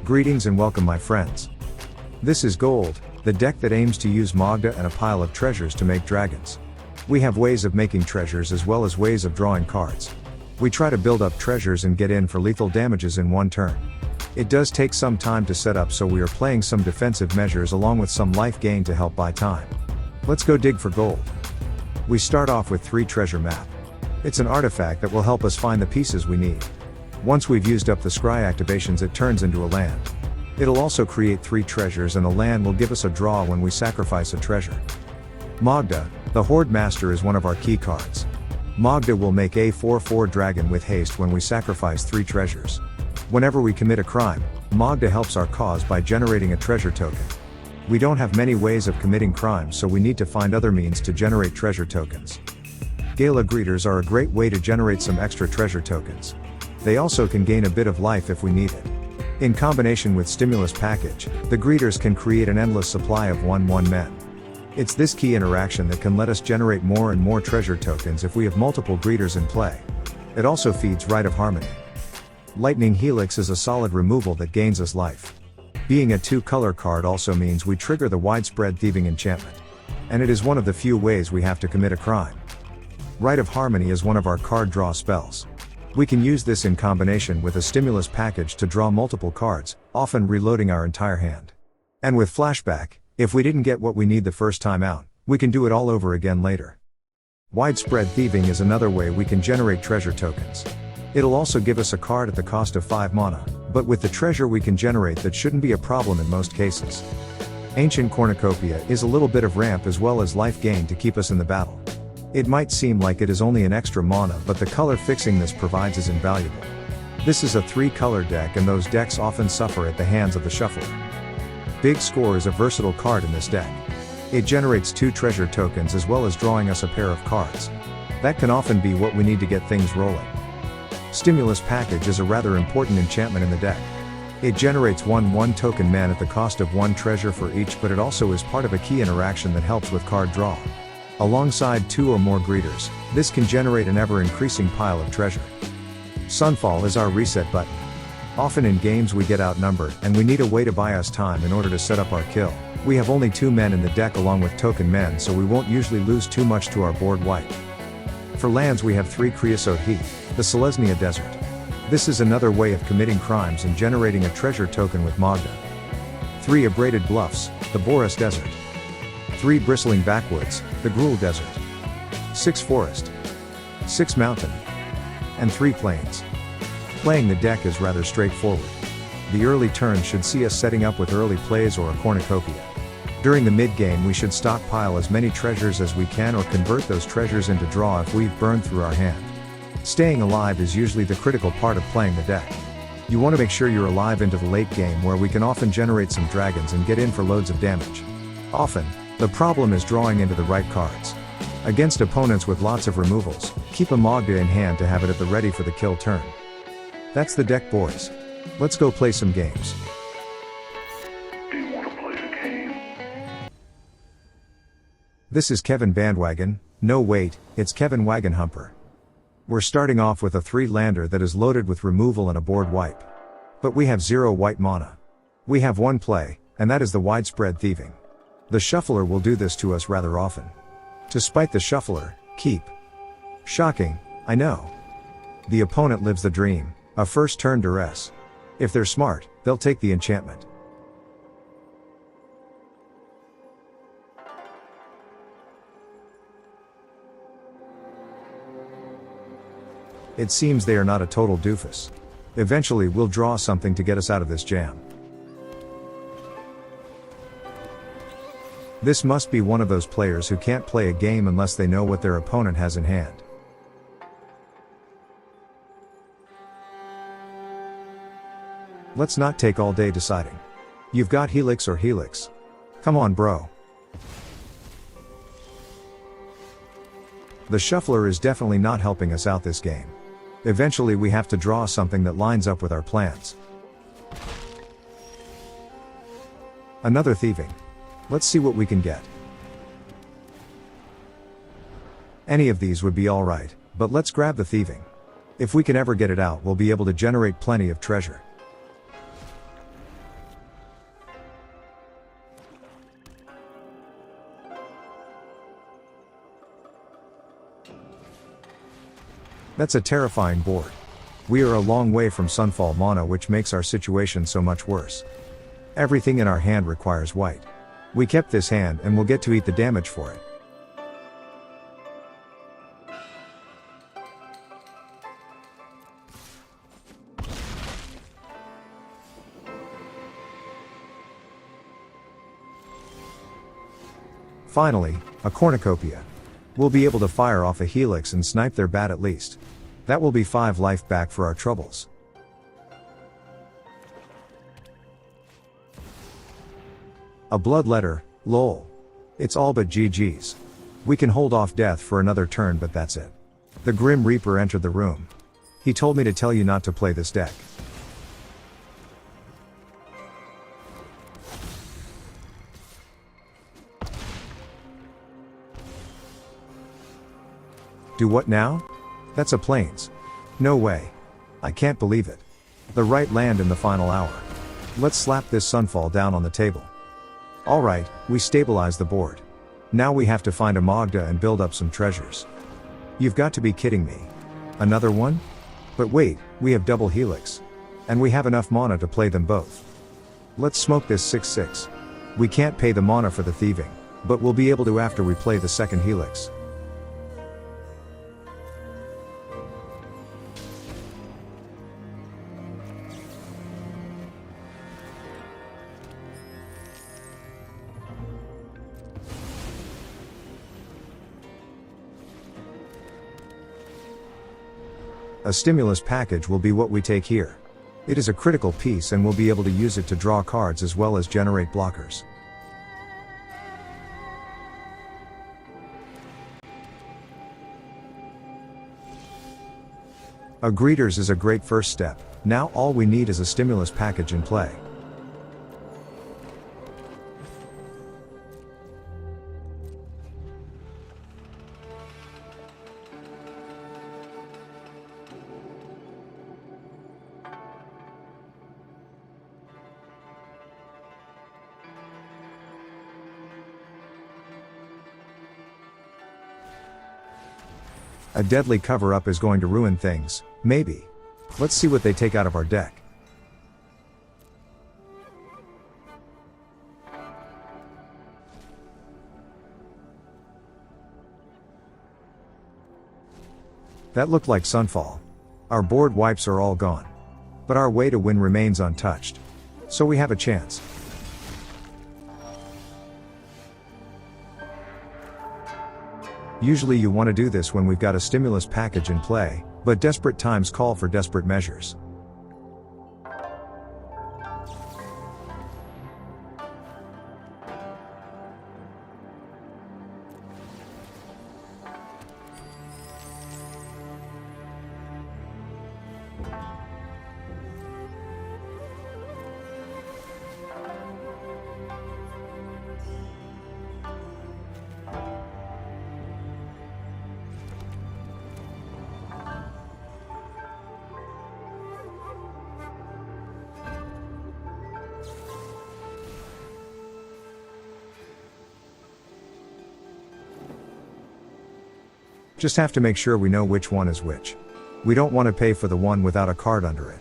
Greetings and welcome my friends. This is Gold, the deck that aims to use Magda and a pile of treasures to make dragons. We have ways of making treasures as well as ways of drawing cards. We try to build up treasures and get in for lethal damages in one turn. It does take some time to set up, so we are playing some defensive measures along with some life gain to help buy time. Let's go dig for gold. We start off with 3 treasure map. It's an artifact that will help us find the pieces we need. Once we've used up the scry activations, it turns into a land. It'll also create 3 treasures, and the land will give us a draw when we sacrifice a treasure. Magda, the Hoardmaster, is one of our key cards. Magda will make a 4/4 dragon with haste when we sacrifice 3 treasures. Whenever we commit a crime, Magda helps our cause by generating a treasure token. We don't have many ways of committing crimes, so we need to find other means to generate treasure tokens. Gala Greeters are a great way to generate some extra treasure tokens. They also can gain a bit of life if we need it. In combination with Stimulus Package, the Greeters can create an endless supply of 1/1 men. It's this key interaction that can let us generate more and more treasure tokens if we have multiple Greeters in play. It also feeds Rite of Harmony. Lightning Helix is a solid removal that gains us life. Being a 2-color card also means we trigger the Widespread Thieving enchantment. And it is one of the few ways we have to commit a crime. Rite of Harmony is one of our card draw spells. We can use this in combination with a Stimulus Package to draw multiple cards, often reloading our entire hand. And with Flashback, if we didn't get what we need the first time out, we can do it all over again later. Widespread Thieving is another way we can generate treasure tokens. It'll also give us a card at the cost of 5 mana, but with the treasure we can generate, that shouldn't be a problem in most cases. Ancient Cornucopia is a little bit of ramp as well as life gain to keep us in the battle. It might seem like it is only an extra mana, but the color fixing this provides is invaluable. This is a 3-color deck, and those decks often suffer at the hands of the shuffler. Big Score is a versatile card in this deck. It generates 2 treasure tokens as well as drawing us a pair of cards. That can often be what we need to get things rolling. Stimulus Package is a rather important enchantment in the deck. It generates 1/1 token man at the cost of 1 treasure for each, but it also is part of a key interaction that helps with card draw. Alongside 2 or more Greeters, this can generate an ever-increasing pile of treasure. Sunfall is our reset button. Often in games we get outnumbered, and we need a way to buy us time in order to set up our kill. We have only 2 men in the deck along with token men, so we won't usually lose too much to our board wipe. For lands we have 3 Creosote Heath, the Selesnya Desert. This is another way of committing crimes and generating a treasure token with Magda. 3 Abraded Bluffs, the Boris Desert. 3 Bristling Backwoods, the Gruul Desert. 6 Forest. 6 Mountain. And 3 Plains. Playing the deck is rather straightforward. The early turn should see us setting up with early plays or a cornucopia. During the mid-game we should stockpile as many treasures as we can, or convert those treasures into draw if we've burned through our hand. Staying alive is usually the critical part of playing the deck. You want to make sure you're alive into the late game, where we can often generate some dragons and get in for loads of damage. Often, the problem is drawing into the right cards. Against opponents with lots of removals, keep a Magda in hand to have it at the ready for the kill turn. That's the deck, boys. Let's go play some games. Do you want to play a game? This is Kevin Bandwagon. No wait, it's Kevin Wagon Humper. We're starting off with a 3-lander that is loaded with removal and a board wipe. But we have 0 white mana. We have 1 play, and that is the Widespread Thieving. The shuffler will do this to us rather often. To spite the shuffler, keep. Shocking, I know. The opponent lives the dream, a first turn duress. If they're smart, they'll take the enchantment. It seems they are not a total doofus. Eventually we'll draw something to get us out of this jam. This must be one of those players who can't play a game unless they know what their opponent has in hand. Let's not take all day deciding. You've got Helix or Helix. Come on, bro. The shuffler is definitely not helping us out this game. Eventually we have to draw something that lines up with our plans. Another thieving. Let's see what we can get. Any of these would be alright, but let's grab the thieving. If we can ever get it out, we'll be able to generate plenty of treasure. That's a terrifying board. We are a long way from Sunfall mana, which makes our situation so much worse. Everything in our hand requires white. We kept this hand and we'll get to eat the damage for it. Finally, a Cornucopia. We'll be able to fire off a Helix and snipe their bat at least. That will be 5 life back for our troubles. A Bloodletter, lol. It's all but GG's. We can hold off death for another turn, but that's it. The Grim Reaper entered the room. He told me to tell you not to play this deck. Do what now? That's a Plains. No way. I can't believe it. The right land in the final hour. Let's slap this Sunfall down on the table. Alright, we stabilize the board. Now we have to find a Magda and build up some treasures. You've got to be kidding me. Another one? But wait, we have double Helix. And we have enough mana to play them both. Let's smoke this 6/6. We can't pay the mana for the thieving, but we'll be able to after we play the second Helix. A stimulus package will be what we take here. It is a critical piece and we'll be able to use it to draw cards as well as generate blockers. A Greeters is a great first step. Now all we need is a stimulus package in play. A deadly cover-up is going to ruin things, maybe. Let's see what they take out of our deck. That looked like Sunfall. Our board wipes are all gone. But our way to win remains untouched. So we have a chance. Usually you want to do this when we've got a stimulus package in play, but desperate times call for desperate measures. Just have to make sure we know which one is which. We don't want to pay for the one without a card under it.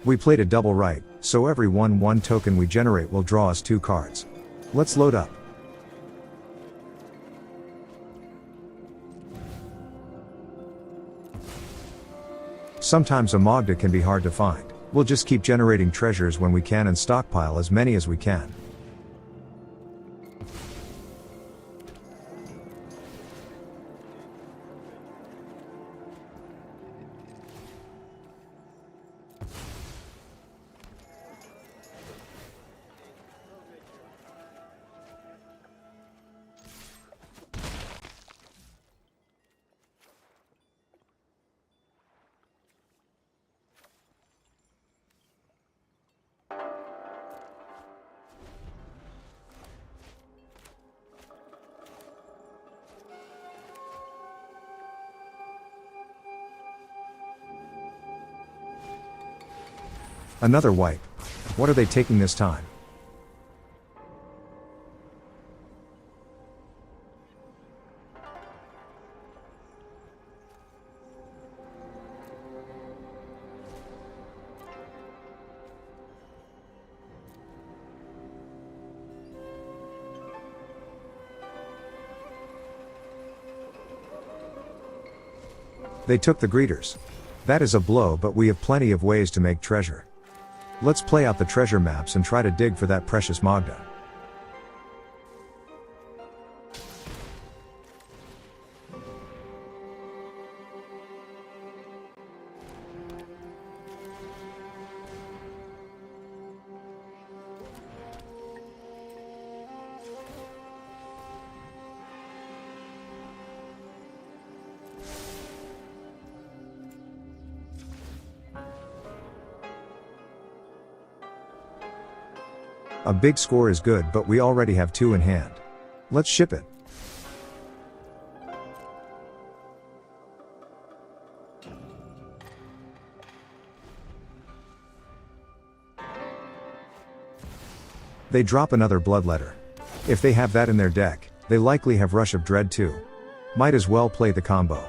We played a double right, so every 1/1 token we generate will draw us 2 cards. Let's load up. Sometimes a Magda can be hard to find. We'll just keep generating treasures when we can and stockpile as many as we can. Another wipe. What are they taking this time? They took the greeters. That is a blow, but we have plenty of ways to make treasure. Let's play out the treasure maps and try to dig for that precious Magda. A big score is good, but we already have 2 in hand. Let's ship it. They drop another bloodletter. If they have that in their deck, they likely have Rush of Dread too. Might as well play the combo.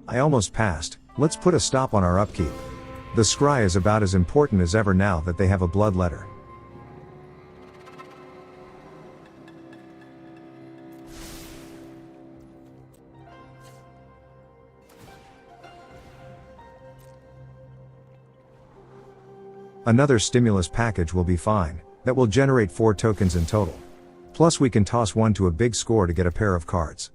I almost passed. Let's put a stop on our upkeep. The scry is about as important as ever now that they have a bloodletter. Another stimulus package will be fine. That will generate 4 tokens in total. Plus we can toss one to a big score to get a pair of cards.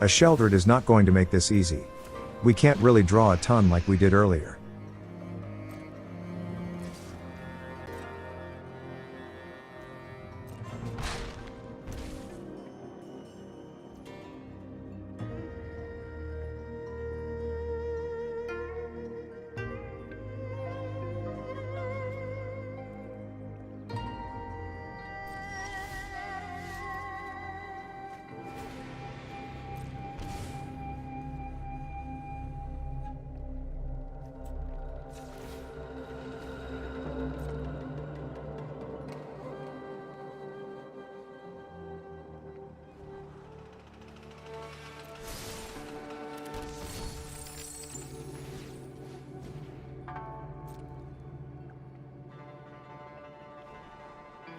A Sheldred is not going to make this easy. We can't really draw a ton like we did earlier.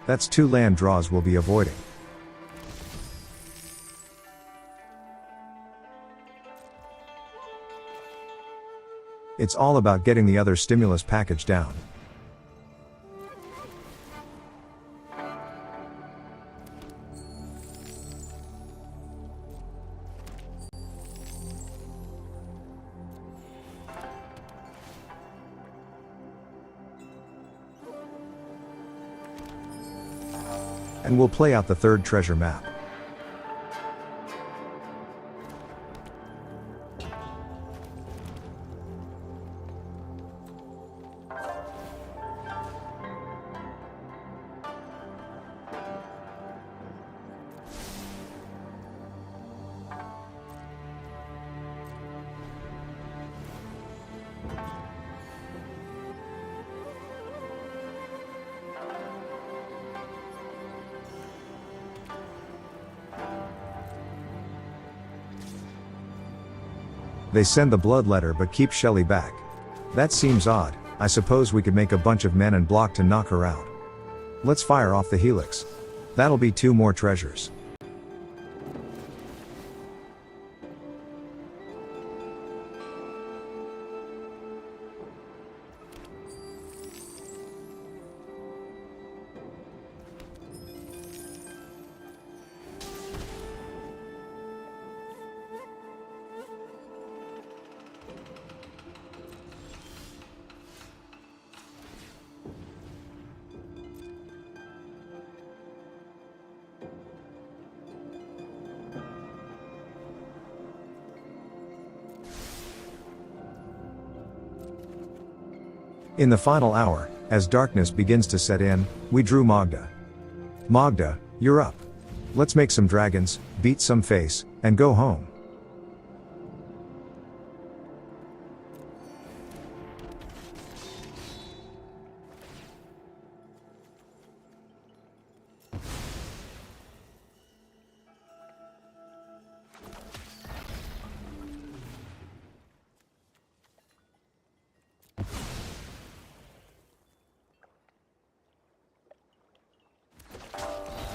That's 2 land draws we'll be avoiding. It's all about getting the other stimulus package down. And we'll play out the 3rd treasure map. They send the bloodletter but keep Shelly back. That seems odd. I suppose we could make a bunch of men and block to knock her out. Let's fire off the Helix. That'll be 2 more treasures. In the final hour, as darkness begins to set in, we drew Magda. Magda, you're up. Let's make some dragons, beat some face, and go home.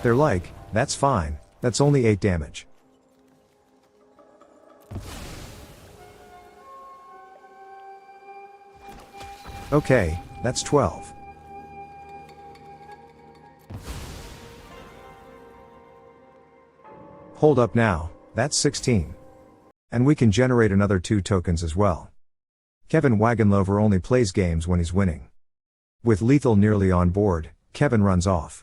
They're like, that's fine, that's only 8 damage. Okay, that's 12. Hold up now, that's 16. And we can generate another 2 tokens as well. Kevin Wagonlover only plays games when he's winning. With lethal nearly on board, Kevin runs off.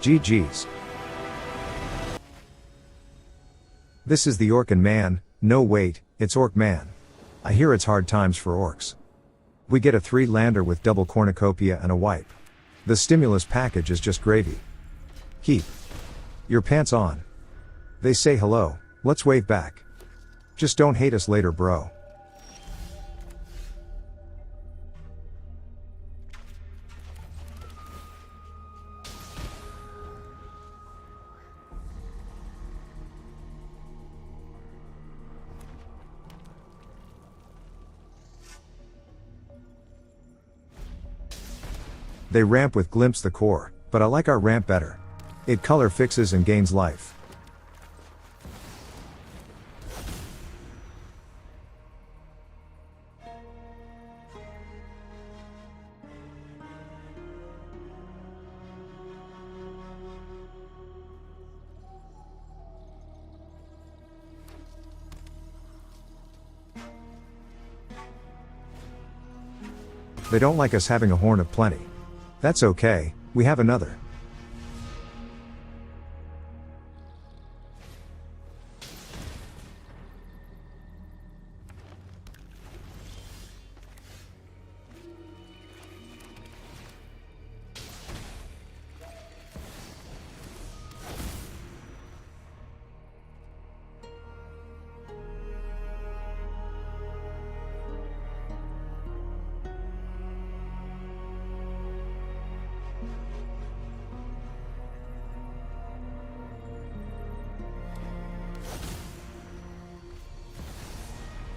GG's. This is the Orcan Man. No wait, it's Orc Man. I hear it's hard times for orcs. We get a 3-lander with double cornucopia and a wipe. The stimulus package is just gravy. Keep your pants on. They say hello, let's wave back. Just don't hate us later, bro. They ramp with Glimpse the Core, but I like our ramp better. It color fixes and gains life. They don't like us having a Horn of Plenty. That's okay, we have another.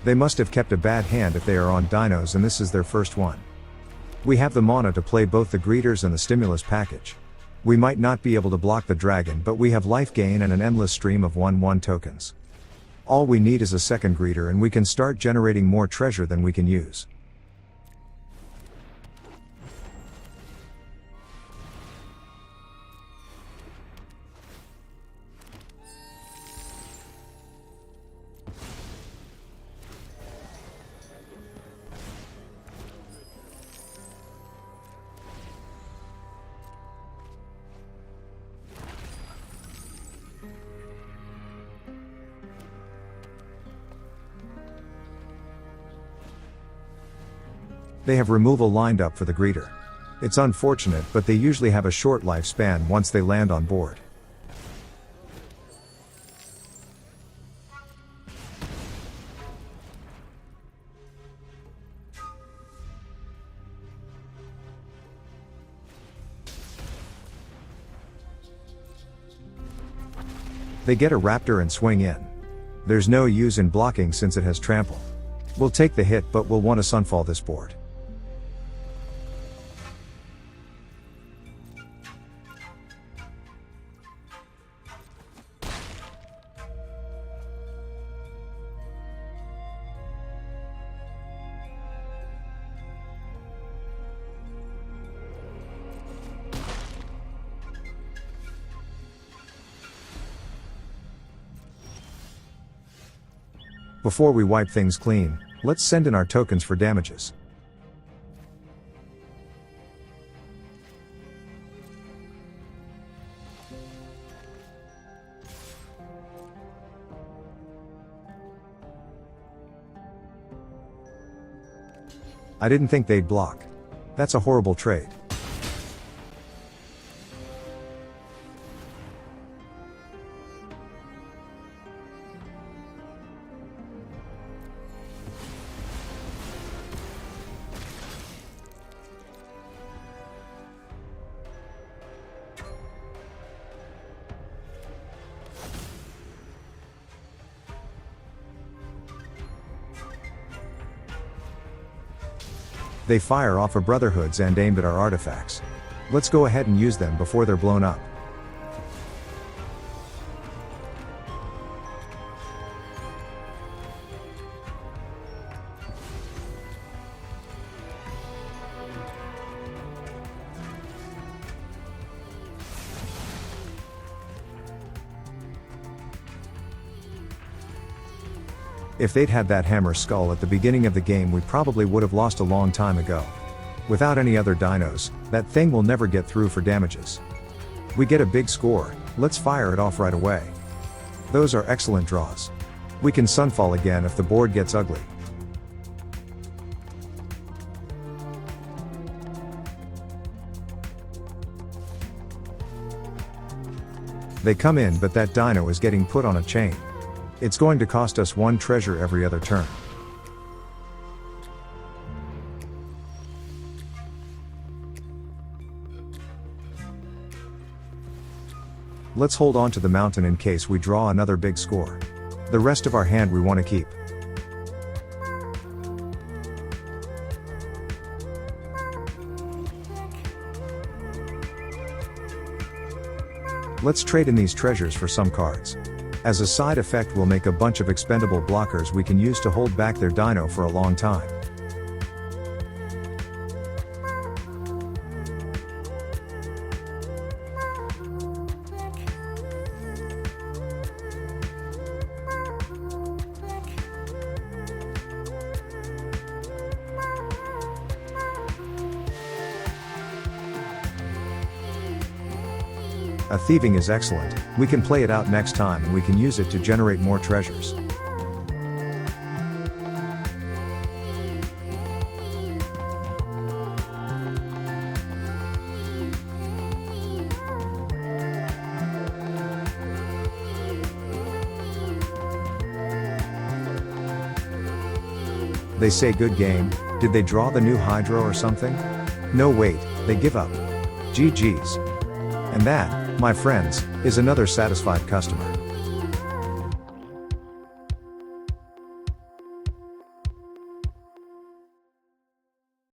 They must have kept a bad hand if they are on dinos and this is their first one. We have the mana to play both the Greeters and the Stimulus package. We might not be able to block the dragon, but we have life gain and an endless stream of 1/1 tokens. All we need is a second Greeter and we can start generating more treasure than we can use. They have removal lined up for the Greeter. It's unfortunate, but they usually have a short lifespan once they land on board. They get a raptor and swing in. There's no use in blocking since it has trample. We'll take the hit, but we'll want to Sunfall this board. Before we wipe things clean, let's send in our tokens for damages. I didn't think they'd block. That's a horrible trade. They fire off of brotherhoods and aimed at our artifacts. Let's go ahead and use them before they're blown up. If they'd had that hammer skull at the beginning of the game, we probably would have lost a long time ago. Without any other dinos, that thing will never get through for damages. We get a big score, let's fire it off right away. Those are excellent draws. We can Sunfall again if the board gets ugly. They come in, but that dino is getting put on a chain. It's going to cost us 1 treasure every other turn. Let's hold on to the mountain in case we draw another big score. The rest of our hand we want to keep. Let's trade in these treasures for some cards. As a side effect, we'll make a bunch of expendable blockers we can use to hold back their dino for a long time. A thieving is excellent, we can play it out next time and we can use it to generate more treasures. They say good game. Did they draw the new Hydro or something? No, wait, they give up. GG's. And that, my friends, is another satisfied customer.